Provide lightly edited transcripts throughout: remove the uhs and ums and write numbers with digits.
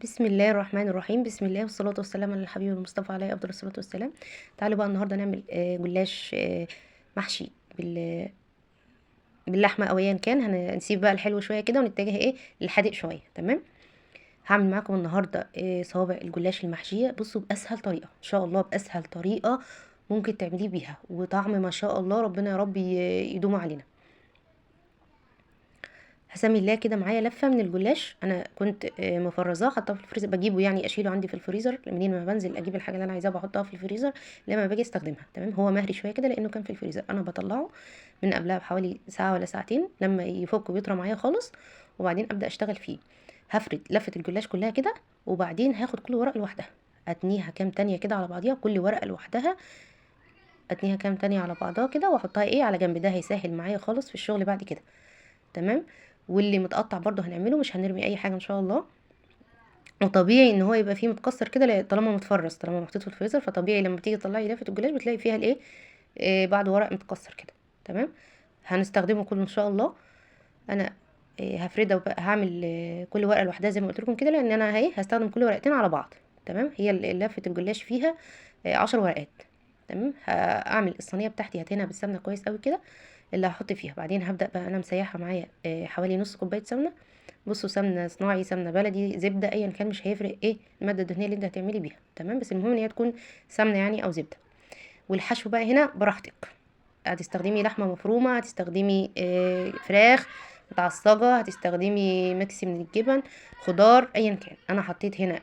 بسم الله الرحمن الرحيم. بسم الله والصلاة والسلام على الحبيب المصطفى عليه أفضل الصلاة والسلام. تعالوا بقى النهاردة نعمل جلاش محشي باللحمة أو أيا كان. هنسيب بقى الحلو شوية كده ونتجه للحادق شوية. تمام. هعمل معاكم النهاردة صوابع الجلاش المحشية. بصوا بأسهل طريقة إن شاء الله، بأسهل طريقة ممكن تعمليه بيها، وطعم ما شاء الله ربنا يا رب يدوم علينا. هسمي الله كده معايا لفه من الجلاش. انا كنت مفرزاه حاطاه في الفريزر، بجيبه يعني اشيله عندي في الفريزر منين ما بنزل اجيب الحاجه اللي انا عايزاها بحطها في الفريزر لما باجي استخدمها. تمام. هو مهري شويه كده لانه كان في الفريزر، انا بطلعه من قبلها بحوالي ساعه ولا ساعتين لما يفك ويطرى معايا خالص، وبعدين ابدا اشتغل فيه. هفرد لفه الجلاش كلها كده، وبعدين هاخد كل ورقه لوحدها اتنيها كام تانية كده على بعضيها، كل ورقه لوحدها اتنيها كام تانية على بعضها كده، واحطها على جنب. ده هيسهل معايا خالص في الشغل بعد كده. تمام. واللي متقطع برضو هنعمله، مش هنرمي اي حاجه ان شاء الله. وطبيعي ان هو يبقى فيه متكسر كده طالما متفرز، طالما محطوط في الفريزر، فطبيعي لما تيجي تطلعي لافه الجلاش بتلاقي فيها بعد ورق متكسر كده. تمام. هنستخدمه كله ان شاء الله. انا هفردها وبقى هعمل كل ورقه لوحدها زي ما قلت لكم كده، لان انا هستخدم كل ورقتين على بعض. تمام. هي لافه الجلاش فيها 10 ورقات. تمام. هعمل الصينيه بتاعتي هتهنها بالسمنه كويس قوي كده اللي هحط فيها. بعدين هبدا بقى انا مسيحه معايا حوالي نص كوبايه سمنه. بصوا، سمنه صناعي، سمنه بلدي، زبده، ايا كان مش هيفرق الماده الدهنيه اللي انت هتعملي بيها. تمام. بس المهم ان هي تكون سمنه يعني او زبده. والحشو بقى هنا براحتك، هتستخدمي لحمه مفرومه، هتستخدمي فراخ متعصجه، هتستخدمي ميكس من الجبن، خضار، ايا كان. انا حطيت هنا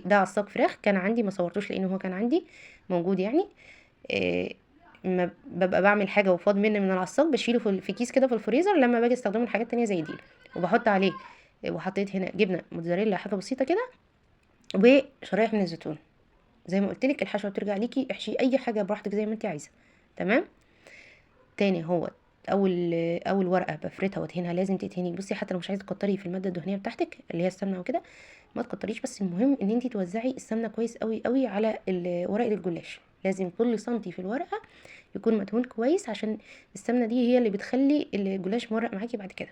ده عصاج فراخ كان عندي، ما صورتوش لانه هو كان عندي موجود يعني. آه، ما ببقى بعمل حاجه وفاض مني من العصاج بشيله في كيس كده في الفريزر لما باجي استخدمه لحاجات تانية زي دي. وبحط عليه وحطيت هنا جبنه موتزاريلا حاجه بسيطه كده، وشرايح من الزيتون. زي ما قلت لك الحشوه بترجع ليكي، احشي اي حاجه براحتك زي ما انت عايزه. تمام. تاني هو اول ورقه بفردها وادهنها، لازم تدهني. بصي، حتى لو مش عايزه تكتري في الماده الدهنيه بتاعتك اللي هي السمنه وكده ما تكتريش، بس المهم ان انت توزعي السمنه كويس قوي قوي على ورقه الجلاش. لازم كل سنتي في الورقه يكون مدهون كويس، عشان السمنه دي هي اللي بتخلي الجلاش مورق معاكي بعد كده.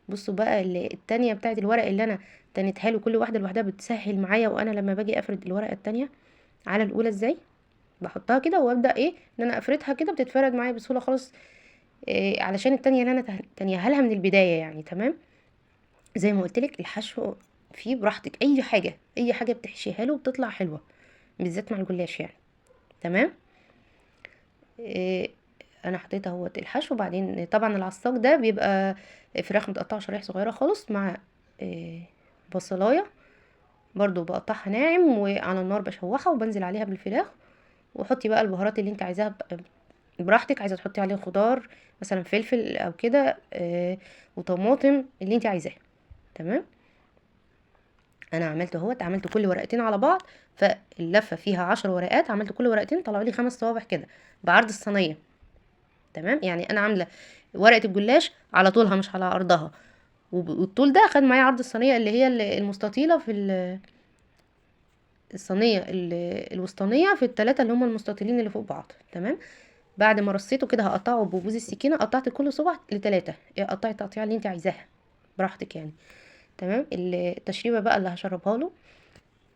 بصوا بقى التانية بتاعت الورق اللي انا تنتها له كل واحده لوحدها بتسهل معايا، وانا لما باجي افرد الورقه التانية على الاولى ازاي بحطها كده وابدا ان انا افردها كده، بتتفرد معايا بسهوله خالص. علشان التانية اللي انا تانيها لها من البداية يعني. تمام. زي ما قلت لك الحشو فيه براحتك، اي حاجة اي حاجة بتحشيها له بتطلع حلوة، بالذات مع الجلاش يعني. تمام. إيه، انا حطيت اهوت الحشو. وبعدين طبعا العصاج ده بيبقى فراخ متقطعة شرايح صغيرة خالص، مع بصلاية برضو بقطعها ناعم، وعلى النار بشوحها وبنزل عليها بالفراخ. وحطي بقى البهارات اللي انت عايزاها براحتك. عايزه تحطي عليه خضار مثلا فلفل او كده وطماطم اللي انت عايزاه. تمام. انا عملت كل ورقتين على بعض، فاللفه فيها 10 ورقات، عملت كل ورقتين طلعوا لي 5 صوابع كده بعرض الصينيه. تمام. يعني انا عامله ورقه الجلاش على طولها مش على عرضها، والطول ده خد معايا عرض الصينيه اللي هي المستطيله في الصينيه الوسطانيه في الثلاثه اللي هم المستطيلين اللي فوق بعض. تمام. بعد ما رصيته كده هقطعه ببوز السكينه، قطعت كل صبع ل3، قطعي التقطيعه اللي انت عايزاها براحتك يعني. تمام. التشريبه بقى اللي هشربها له،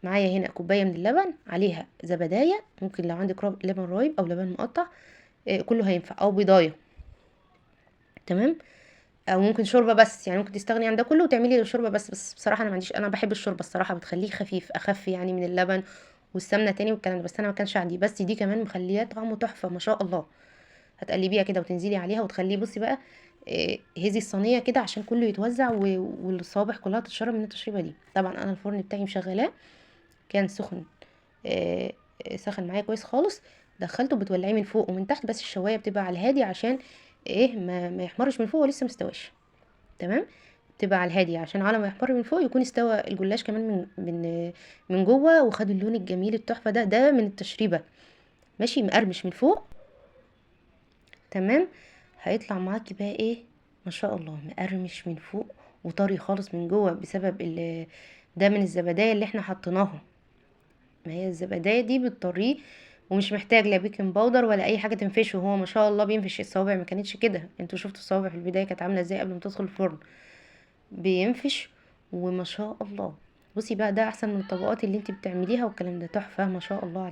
معايا هنا كوبايه من اللبن، عليها زبدايه، ممكن لو عندك لبن رايب او لبن مقطع كله هينفع، او بيضايه. تمام. او ممكن شوربه بس، يعني ممكن تستغني عن ده كله وتعملي الشوربه بس بصراحه انا ما عنديش، انا بحب الشوربه الصراحه، بتخليه خفيف اخف يعني من اللبن والسمنه تاني والكلام ده. بس انا ما كانش عندي، بس دي كمان مخليه طعمه تحفه ما شاء الله. هتقلبيها كده وتنزلي عليها وتخليه. بصي بقى هزي الصينيه كده عشان كله يتوزع والصوابع كلها تتشرب من التشريبه دي. طبعا انا الفرن بتاعي مشغلاه كان سخن، آه، سخن معايا كويس خالص. دخلته بتولعيه من فوق ومن تحت، بس الشوايه بتبقى على الهادي عشان ما يحمرش من فوق ولسه مستواش. تمام. بتبقى على الهادي عشان على ما يحمر من فوق يكون استوى الجلاش كمان من جوه، وخد اللون الجميل التحفه ده من التشريبه، ماشي مقرمش من فوق. تمام. هيطلع معاكي بقى ما شاء الله مقرمش من فوق وطري خالص من جوه بسبب ده من الزبدايه اللي احنا حطيناها. ما هي الزبدايه دي بتطريه، ومش محتاج لا بيكنج باودر ولا اي حاجه تنفشه. هو ما شاء الله بينفش. الصوابع ما كانتش كده، انتوا شفتوا الصوابع في البدايه كانت عامله ازاي قبل ما تدخل الفرن، بينفش وما شاء الله. بصي بقى ده احسن من الطبقات اللي انت بتعمليها، والكلام ده تحفه ما شاء الله عليه.